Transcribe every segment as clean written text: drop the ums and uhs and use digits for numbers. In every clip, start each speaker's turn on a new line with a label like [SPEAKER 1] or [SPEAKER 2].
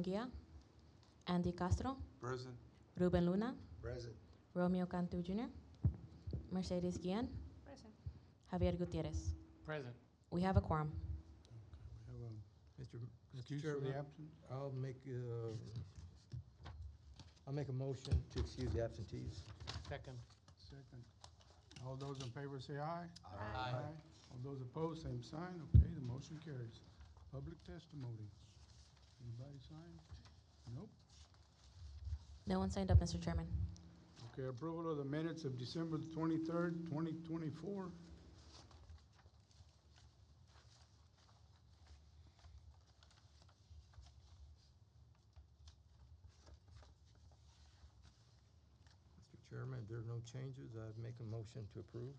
[SPEAKER 1] Munguia, Andy Castro,
[SPEAKER 2] Present.
[SPEAKER 1] Ruben Luna,
[SPEAKER 2] Present.
[SPEAKER 1] Romeo Cantu Jr., Mercedes Guillen,
[SPEAKER 3] Present.
[SPEAKER 1] Javier Gutierrez.
[SPEAKER 4] Present.
[SPEAKER 1] We have a quorum.
[SPEAKER 5] We have
[SPEAKER 6] Mr.
[SPEAKER 5] excuse for the
[SPEAKER 6] Chairman,
[SPEAKER 5] absent.
[SPEAKER 6] I'll make a motion to excuse the absentees.
[SPEAKER 4] Second.
[SPEAKER 5] Second. All those in favor say aye.
[SPEAKER 4] Aye.
[SPEAKER 5] All those opposed, same sign. Okay, the motion carries. Public testimony. Anybody sign? Nope.
[SPEAKER 1] No one signed up, Mr. Chairman.
[SPEAKER 5] Okay, approval of the minutes of December the 23rd, 2024.
[SPEAKER 6] Mr. Chairman, if there are no changes, I'd make a motion to approve.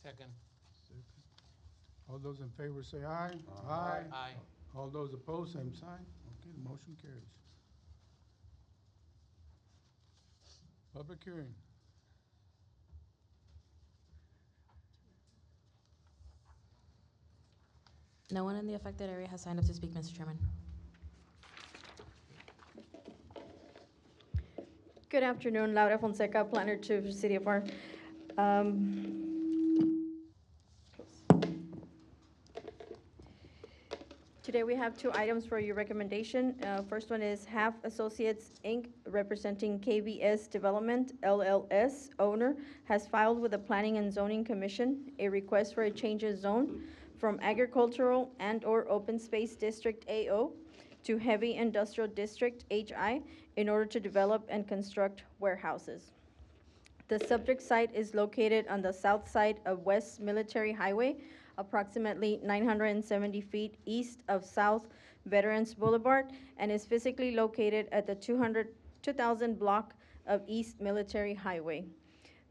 [SPEAKER 4] Second.
[SPEAKER 5] All those in favor say aye.
[SPEAKER 4] Aye.
[SPEAKER 5] All those opposed, same sign. Okay, the motion carries. Public hearing.
[SPEAKER 1] No one in the affected area has signed up to speak, Mr. Chairman.
[SPEAKER 3] Good afternoon, Laura Fonseca, planner to City of Pharr. Today we have two items for your recommendation. First one is Half Associates, Inc., representing KBS Development, LLS, owner, has filed with the Planning and Zoning Commission a request for a change of zone from agricultural and/or open space district AO to heavy industrial district HI in order to develop and construct warehouses. The subject site is located on the south side of West Military Highway, approximately 970 feet east of South Veterans Boulevard, and is physically located at the 2000 block of East Military Highway.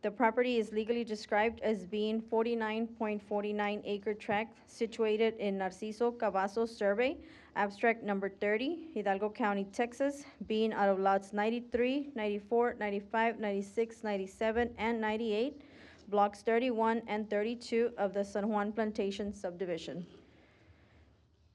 [SPEAKER 3] The property is legally described as being 49.49 acre tract situated in Narciso Cavazos Survey, abstract number 30, Hidalgo County, Texas, being out of lots 93, 94, 95, 96, 97, and 98, blocks 31 and 32 of the San Juan Plantation subdivision.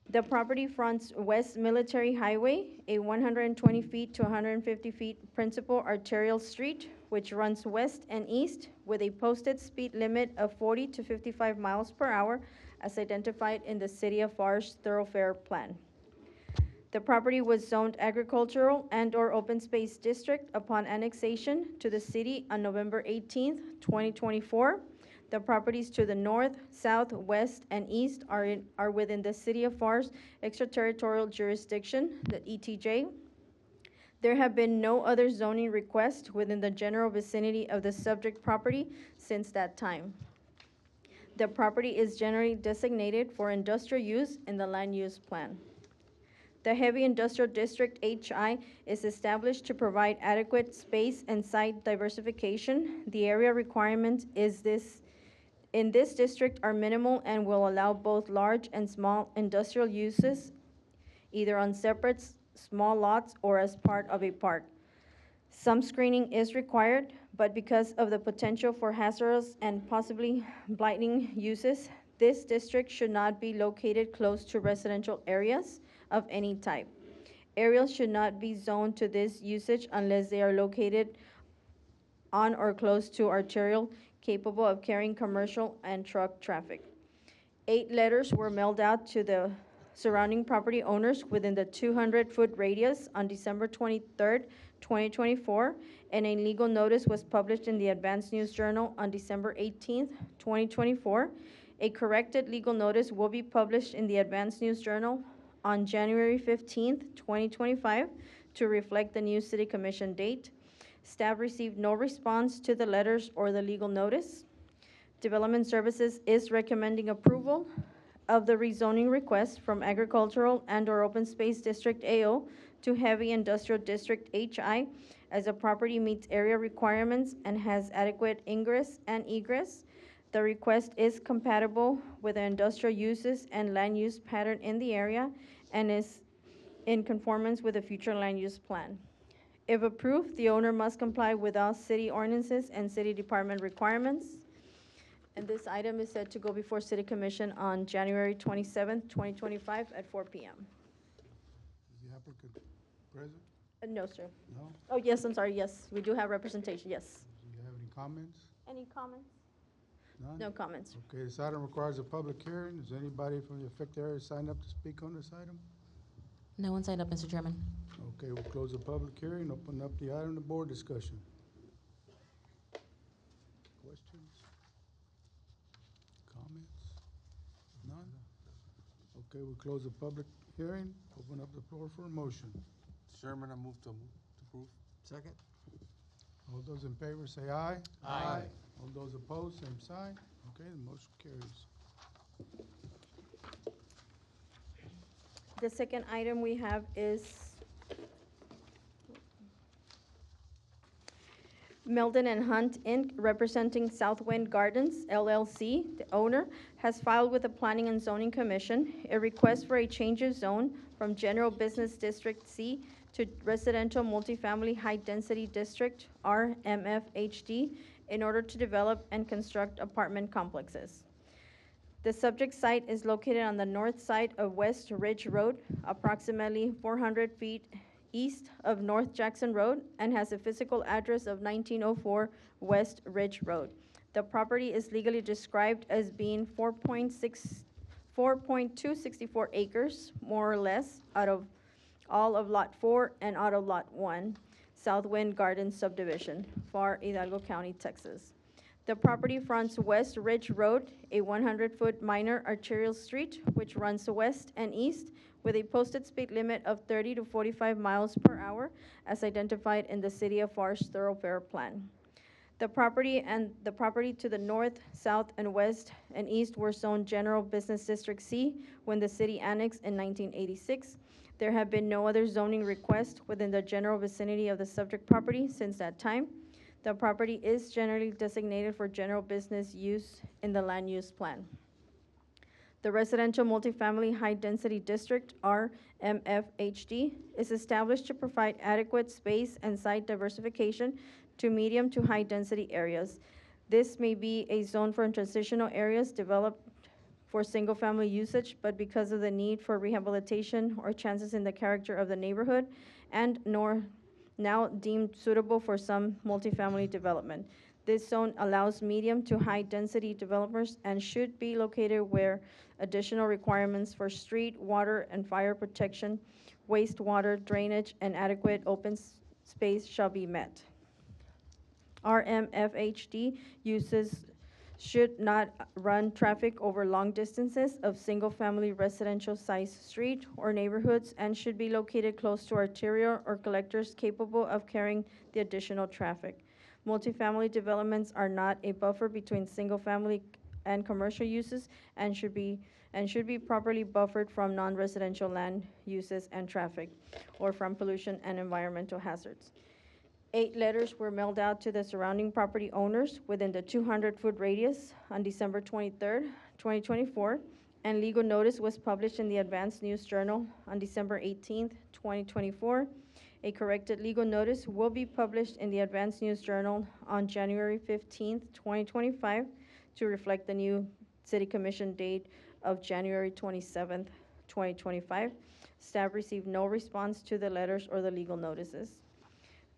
[SPEAKER 3] The property fronts West Military Highway, a 120 feet to 150 feet principal arterial street, which runs west and east with a posted speed limit of 40 to 55 miles per hour as identified in the City of Pharr's thoroughfare plan. The property was zoned agricultural and/or open space district upon annexation to the city on November 18th, 2024. The properties to the north, south, west, and east are within the City of Pharr's extraterritorial jurisdiction, the ETJ. There have been no other zoning requests within the general vicinity of the subject property since that time. The property is generally designated for industrial use in the land use plan. The Heavy Industrial District HI is established to provide adequate space and site diversification. The area requirement in this district are minimal and will allow both large and small industrial uses, either on separate small lots or as part of a park. Some screening is required, but because of the potential for hazardous and possibly blighting uses, this district should not be located close to residential areas of any type. Areas should not be zoned to this usage unless they are located on or close to arterial capable of carrying commercial and truck traffic. 8 letters were mailed out to the surrounding property owners within the 200-foot radius on December 23rd, 2024, and a legal notice was published in the Advance News Journal on December 18th, 2024. A corrected legal notice will be published in the Advance News Journal on January 15th, 2025, to reflect the new City Commission date. Staff received no response to the letters or the legal notice. Development Services is recommending approval of the rezoning request from Agricultural and/or Open Space District AO to Heavy Industrial District HI, as the property meets area requirements and has adequate ingress and egress. The request is compatible with the industrial uses and land use pattern in the area and is in conformance with the future land use plan. If approved, the owner must comply with all city ordinances and city department requirements. And this item is set to go before City Commission on January 27th, 2025 at 4 p.m.
[SPEAKER 5] the applicant present?
[SPEAKER 3] No, sir.
[SPEAKER 5] No?
[SPEAKER 3] Oh, yes, I'm sorry, yes, we do have representation, yes.
[SPEAKER 5] Do you have any comments?
[SPEAKER 3] Any comments?
[SPEAKER 5] None?
[SPEAKER 3] No comments.
[SPEAKER 5] Okay, this item requires a public hearing. Is anybody from the affected area signed up to speak on this item?
[SPEAKER 1] No one signed up, Mr. Chairman.
[SPEAKER 5] Okay, we'll close the public hearing, open up the item to board discussion. Questions? Comments? None? Okay, we'll close the public hearing, open up the floor for a motion.
[SPEAKER 2] Chairman, I move to approve.
[SPEAKER 6] Second?
[SPEAKER 5] All those in favor say aye.
[SPEAKER 2] Aye.
[SPEAKER 5] All those opposed, same sign. Okay, the motion carries.
[SPEAKER 3] The second item we have is Meldon and Hunt, Inc., representing Southwind Gardens LLC. The owner has filed with the Planning and Zoning Commission a request for a change of zone from General Business District C to Residential Multifamily High Density District, RMFHD, in order to develop and construct apartment complexes. The subject site is located on the north side of West Ridge Road, approximately 400 feet east of North Jackson Road, and has a physical address of 1904 West Ridge Road. The property is legally described as being 4.264 acres, more or less, out of all of Lot 4 and out of Lot 1, Southwind Gardens subdivision, Pharr, Hidalgo County, Texas. The property fronts West Ridge Road, a 100-foot minor arterial street which runs west and east with a posted speed limit of 30 to 45 miles per hour as identified in the City of Pharr's thoroughfare plan. The property to the north, south, and west and east were zoned General Business District C when the city annexed in 1986. There have been no other zoning requests within the general vicinity of the subject property since that time. The property is generally designated for general business use in the land use plan. The Residential Multifamily High Density District, RMFHD, is established to provide adequate space and site diversification to medium to high density areas. This may be a zone for transitional areas developed for single-family usage, but because of the need for rehabilitation or chances in the character of the neighborhood, and nor now deemed suitable for some multifamily development. This zone allows medium to high-density developers and should be located where additional requirements for street, water, and fire protection, wastewater, drainage, and adequate open space shall be met. RMFHD uses should not run traffic over long distances of single-family residential size street or neighborhoods and should be located close to arterial or collectors capable of carrying the additional traffic. Multifamily developments are not a buffer between single-family and commercial uses and should be properly buffered from non-residential land uses and traffic or from pollution and environmental hazards. 8 letters were mailed out to the surrounding property owners within the 200-foot radius on December 23rd, 2024, and legal notice was published in the Advance News Journal on December 18th, 2024. A corrected legal notice will be published in the Advance News Journal on January 15th, 2025, to reflect the new City Commission date of January 27th, 2025. Staff received no response to the letters or the legal notices.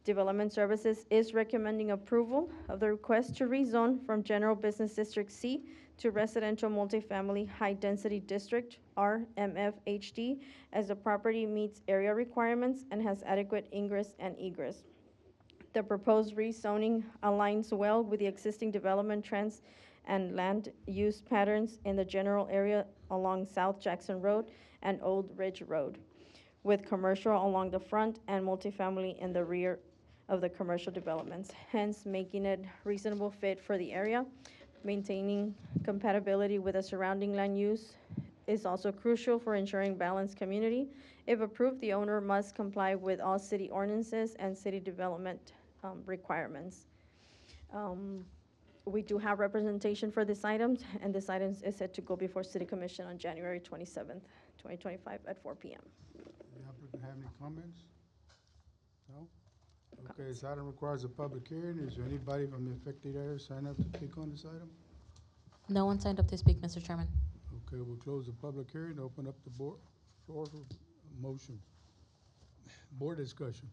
[SPEAKER 3] Development Services is recommending approval of the request to rezone from General Business District C to Residential Multifamily High Density District, RMFHD, as the property meets area requirements and has adequate ingress and egress. The proposed rezoning aligns well with the existing development trends and land use patterns in the general area along South Jackson Road and Old Ridge Road, with commercial along the front and multifamily in the rear of the commercial developments, hence making it reasonable fit for the area. Maintaining compatibility with the surrounding land use is also crucial for ensuring balanced community. If approved, the owner must comply with all city ordinances and city development requirements. We do have representation for this item, and this item is set to go before City Commission on January 27th, 2025 at 4 p.m.
[SPEAKER 5] The applicant have any comments? No? Okay, this item requires a public hearing. Is there anybody from the affected area sign up to speak on this item?
[SPEAKER 1] No one signed up to speak, Mr. Chairman.
[SPEAKER 5] Okay, we'll close the public hearing, open up the floor for a motion. Board discussion.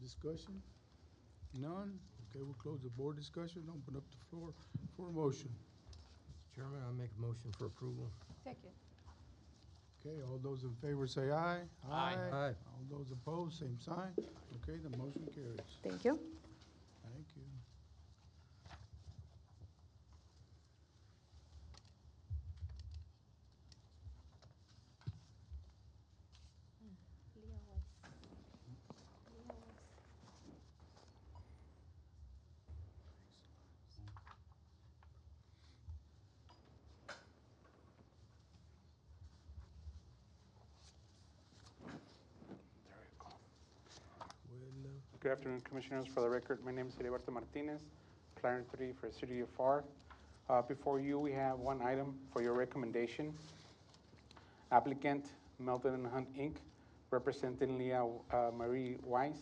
[SPEAKER 5] Discussion? None? Okay, we'll close the board discussion, open up the floor for a motion.
[SPEAKER 6] Mr. Chairman, I'll make a motion for approval.
[SPEAKER 3] Second.
[SPEAKER 5] Okay, all those in favor say aye.
[SPEAKER 6] Aye.
[SPEAKER 5] All those opposed, same sign. Okay, the motion carries.
[SPEAKER 3] Thank you.
[SPEAKER 5] Thank you. Well,
[SPEAKER 4] Good afternoon, Commissioners. For the record, my name is Heriberto Martinez, Planner 3 for the City of Pharr. Before you, we have one item for your recommendation. Applicant, Melton and Hunt, Inc., representing Leah Marie Weiss,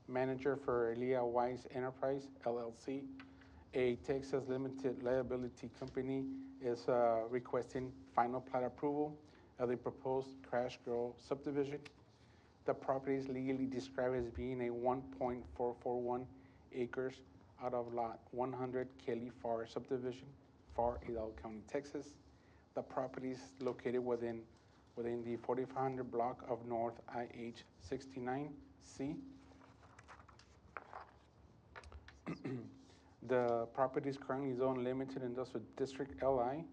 [SPEAKER 4] manager for Leah Weiss Enterprise, LLC, a Texas limited liability company, is requesting final plat approval of the proposed Crash Girl subdivision. The property is legally described as being a 1.441 acres out of lot 100 Kelly Pharr subdivision, Pharr, Hidalgo County, Texas. The property is located within the 4500 block of North IH 69C. The property is currently zoned limited industrial district LI.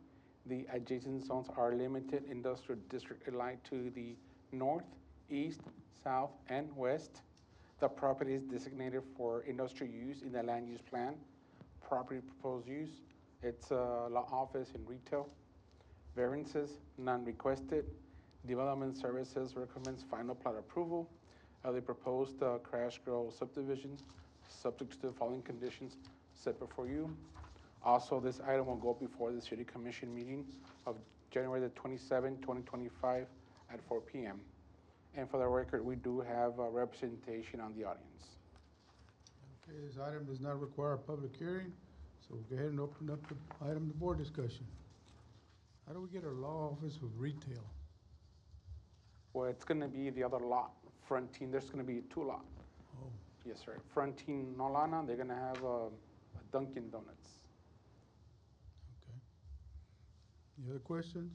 [SPEAKER 4] The adjacent zones are limited industrial district LI to the north, east, south, and west. The property is designated for industrial use in the land use plan. Property proposed use, it's law office and retail. Variances, none requested. Development Services recommends final plat approval of the proposed Crash Girl subdivision, subject to the following conditions set before you. Also, this item will go before the City Commission meeting of January the 27th, 2025 at 4 p.m. And for the record, we do have representation on the audience.
[SPEAKER 5] okay, this item does not require a public hearing, so we'll go ahead and open up the item to board discussion. How do we get a law office with retail?
[SPEAKER 4] Well, it's gonna be the other lot, fronting, there's gonna be two lots.
[SPEAKER 5] Oh,
[SPEAKER 4] Yes, sir. Fronting Nolana, they're gonna have a Dunkin' Donuts.
[SPEAKER 5] okay. Any other questions?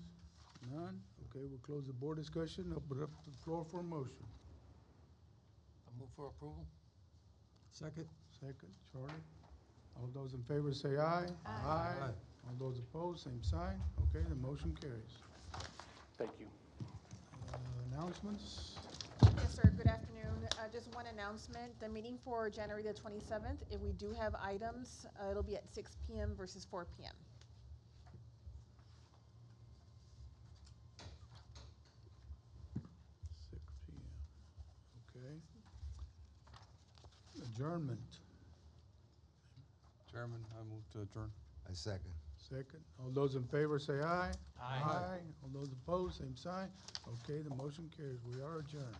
[SPEAKER 5] None? Okay, we'll close the board discussion, open up the floor for a motion.
[SPEAKER 6] I move for approval. Second.
[SPEAKER 5] Second, Charlie. All those in favor say aye.
[SPEAKER 6] Aye.
[SPEAKER 5] All those opposed, same sign. Okay, the motion carries.
[SPEAKER 4] Thank you.
[SPEAKER 5] Announcements?
[SPEAKER 7] Yes, sir. Good afternoon. Just one announcement. The meeting for January the 27th, if we do have items, it'll be at 6 p.m. versus 4 p.m.
[SPEAKER 5] 6 p.m. Okay. Adjournment.
[SPEAKER 2] Chairman, I move to adjourn.
[SPEAKER 8] I second.
[SPEAKER 5] Second. All those in favor say aye.
[SPEAKER 6] Aye.
[SPEAKER 5] All those opposed, same sign. Okay, the motion carries. We are adjourned.